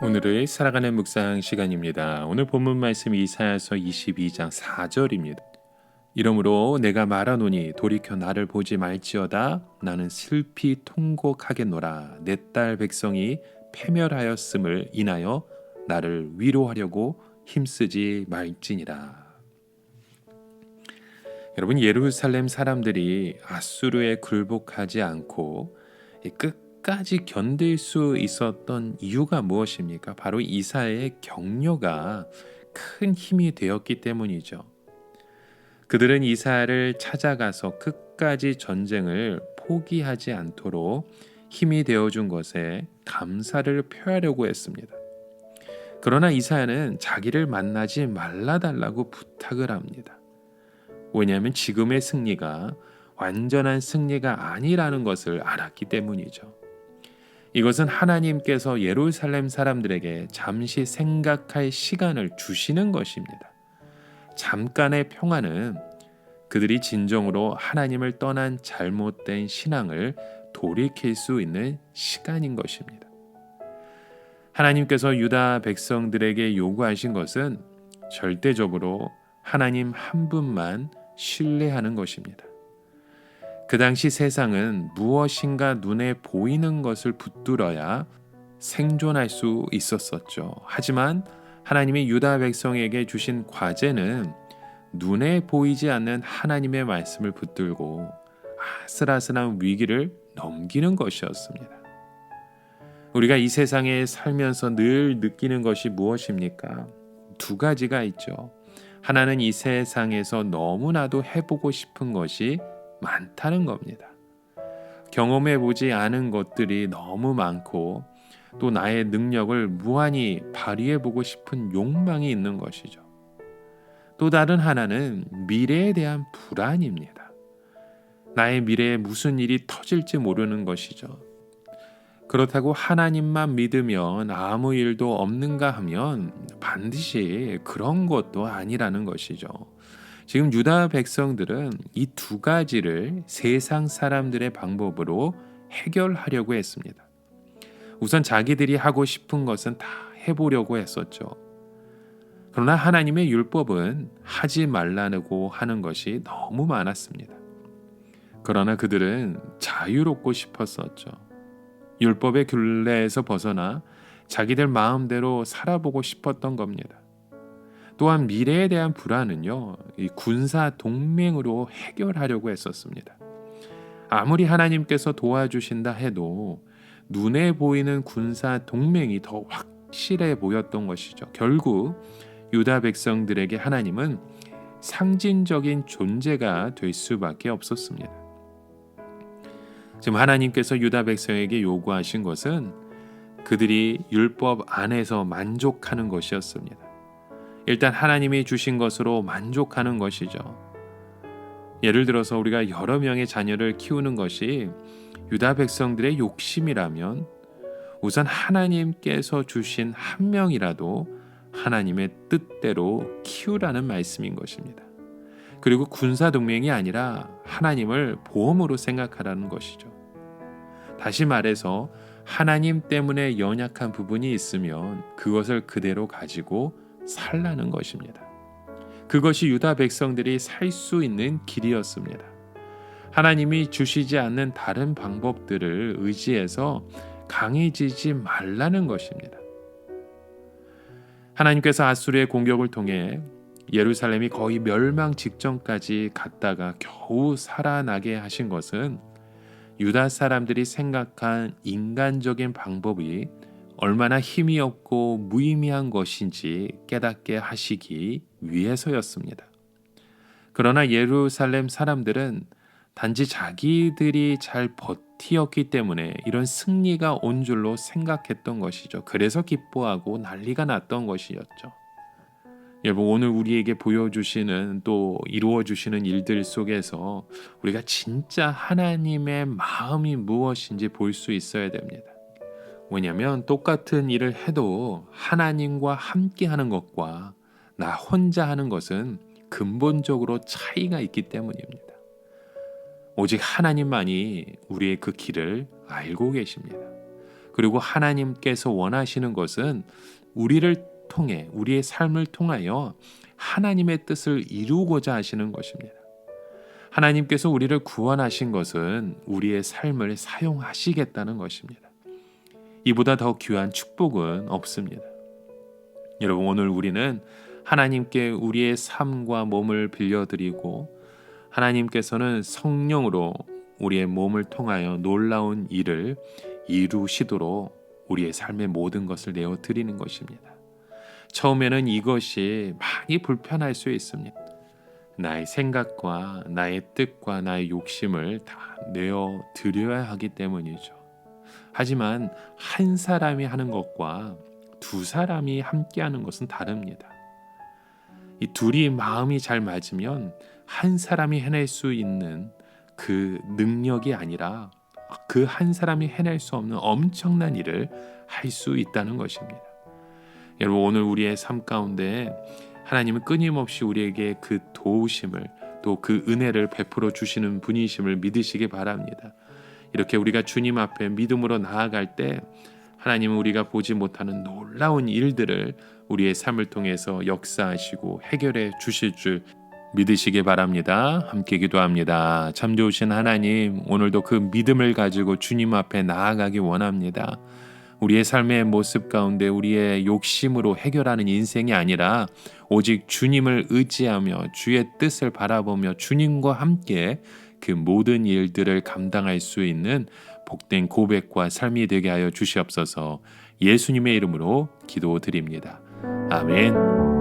오늘의 살아가는 묵상 시간입니다. 오늘 본문 말씀 이사야서 22장 4절입니다. 이러므로 내가 말하노니 돌이켜 나를 보지 말지어다. 나는 슬피 통곡하겠노라. 내 딸 백성이 패멸하였음을 인하여 나를 위로하려고 힘쓰지 말지니라. 여러분, 예루살렘 사람들이 아수르에 굴복하지 않고 끝까지 견딜 수 있었던 이유가 무엇입니까? 바로 이사야의 격려가 큰 힘이 되었기 때문이죠. 그들은 이사야를 찾아가서 끝까지 전쟁을 포기하지 않도록 힘이 되어준 것에 감사를 표하려고 했습니다. 그러나 이사야는 자기를 만나지 말라달라고 부탁을 합니다. 왜냐하면 지금의 승리가 완전한 승리가 아니라는 것을 알았기 때문이죠. 이것은 하나님께서 예루살렘 사람들에게 잠시 생각할 시간을 주시는 것입니다. 잠깐의 평화는 그들이 진정으로 하나님을 떠난 잘못된 신앙을 돌이킬 수 있는 시간인 것입니다. 하나님께서 유다 백성들에게 요구하신 것은 절대적으로 하나님 한 분만 신뢰하는 것입니다. 그 당시 세상은 무엇인가 눈에 보이는 것을 붙들어야 생존할 수 있었었죠. 하지만 하나님이 유다 백성에게 주신 과제는 눈에 보이지 않는 하나님의 말씀을 붙들고 아슬아슬한 위기를 넘기는 것이었습니다. 우리가 이 세상에 살면서 늘 느끼는 것이 무엇입니까? 두 가지가 있죠. 하나는 이 세상에서 너무나도 해보고 싶은 것이 많다는 겁니다. 경험해보지 않은 것들이 너무 많고 또 나의 능력을 무한히 발휘해보고 싶은 욕망이 있는 것이죠. 또 다른 하나는 미래에 대한 불안입니다. 나의 미래에 무슨 일이 터질지 모르는 것이죠. 그렇다고 하나님만 믿으면 아무 일도 없는가 하면 반드시 그런 것도 아니라는 것이죠. 지금 유다 백성들은 이 두 가지를 세상 사람들의 방법으로 해결하려고 했습니다. 우선 자기들이 하고 싶은 것은 다 해보려고 했었죠. 그러나 하나님의 율법은 하지 말라고 하는 것이 너무 많았습니다. 그러나 그들은 자유롭고 싶었었죠. 율법의 굴레에서 벗어나 자기들 마음대로 살아보고 싶었던 겁니다. 또한 미래에 대한 불안은요, 이 군사 동맹으로 해결하려고 했었습니다. 아무리 하나님께서 도와주신다 해도 눈에 보이는 군사 동맹이 더 확실해 보였던 것이죠. 결국 유다 백성들에게 하나님은 상징적인 존재가 될 수밖에 없었습니다. 지금 하나님께서 유다 백성에게 요구하신 것은 그들이 율법 안에서 만족하는 것이었습니다. 일단 하나님이 주신 것으로 만족하는 것이죠. 예를 들어서 우리가 여러 명의 자녀를 키우는 것이 유다 백성들의 욕심이라면 우선 하나님께서 주신 한 명이라도 하나님의 뜻대로 키우라는 말씀인 것입니다. 그리고 군사 동맹이 아니라 하나님을 보험으로 생각하라는 것이죠. 다시 말해서 하나님 때문에 연약한 부분이 있으면 그것을 그대로 가지고 살라는 것입니다. 그것이 유다 백성들이 살 수 있는 길이었습니다. 하나님이 주시지 않는 다른 방법들을 의지해서 강해지지 말라는 것입니다. 하나님께서 아수르의 공격을 통해 예루살렘이 거의 멸망 직전까지 갔다가 겨우 살아나게 하신 것은 유다 사람들이 생각한 인간적인 방법이 얼마나 힘이 없고 무의미한 것인지 깨닫게 하시기 위해서였습니다. 그러나 예루살렘 사람들은 단지 자기들이 잘 버티었기 때문에 이런 승리가 온 줄로 생각했던 것이죠. 그래서 기뻐하고 난리가 났던 것이었죠. 여러분, 오늘 우리에게 보여주시는 또 이루어주시는 일들 속에서 우리가 진짜 하나님의 마음이 무엇인지 볼 수 있어야 됩니다. 왜냐하면 똑같은 일을 해도 하나님과 함께 하는 것과 나 혼자 하는 것은 근본적으로 차이가 있기 때문입니다. 오직 하나님만이 우리의 그 길을 알고 계십니다. 그리고 하나님께서 원하시는 것은 우리를 통해, 우리의 삶을 통하여 하나님의 뜻을 이루고자 하시는 것입니다. 하나님께서 우리를 구원하신 것은 우리의 삶을 사용하시겠다는 것입니다. 이보다 더 귀한 축복은 없습니다. 여러분, 오늘 우리는 하나님께 우리의 삶과 몸을 빌려드리고 하나님께서는 성령으로 우리의 몸을 통하여 놀라운 일을 이루시도록 우리의 삶의 모든 것을 내어드리는 것입니다. 처음에는 이것이 많이 불편할 수 있습니다. 나의 생각과 나의 뜻과 나의 욕심을 다 내어드려야 하기 때문이죠. 하지만 한 사람이 하는 것과 두 사람이 함께하는 것은 다릅니다. 이 둘이 마음이 잘 맞으면 한 사람이 해낼 수 있는 그 능력이 아니라 그 한 사람이 해낼 수 없는 엄청난 일을 할 수 있다는 것입니다. 여러분, 오늘 우리의 삶 가운데 하나님은 끊임없이 우리에게 그 도우심을, 또 그 은혜를 베풀어 주시는 분이심을 믿으시기 바랍니다. 이렇게 우리가 주님 앞에 믿음으로 나아갈 때 하나님은 우리가 보지 못하는 놀라운 일들을 우리의 삶을 통해서 역사하시고 해결해 주실 줄 믿으시기 바랍니다. 함께 기도합니다. 참 좋으신 하나님, 오늘도 그 믿음을 가지고 주님 앞에 나아가기 원합니다. 우리의 삶의 모습 가운데 우리의 욕심으로 해결하는 인생이 아니라 오직 주님을 의지하며 주의 뜻을 바라보며 주님과 함께 그 모든 일들을 감당할 수 있는 복된 고백과 삶이 되게 하여 주시옵소서. 예수님의 이름으로 기도드립니다. 아멘.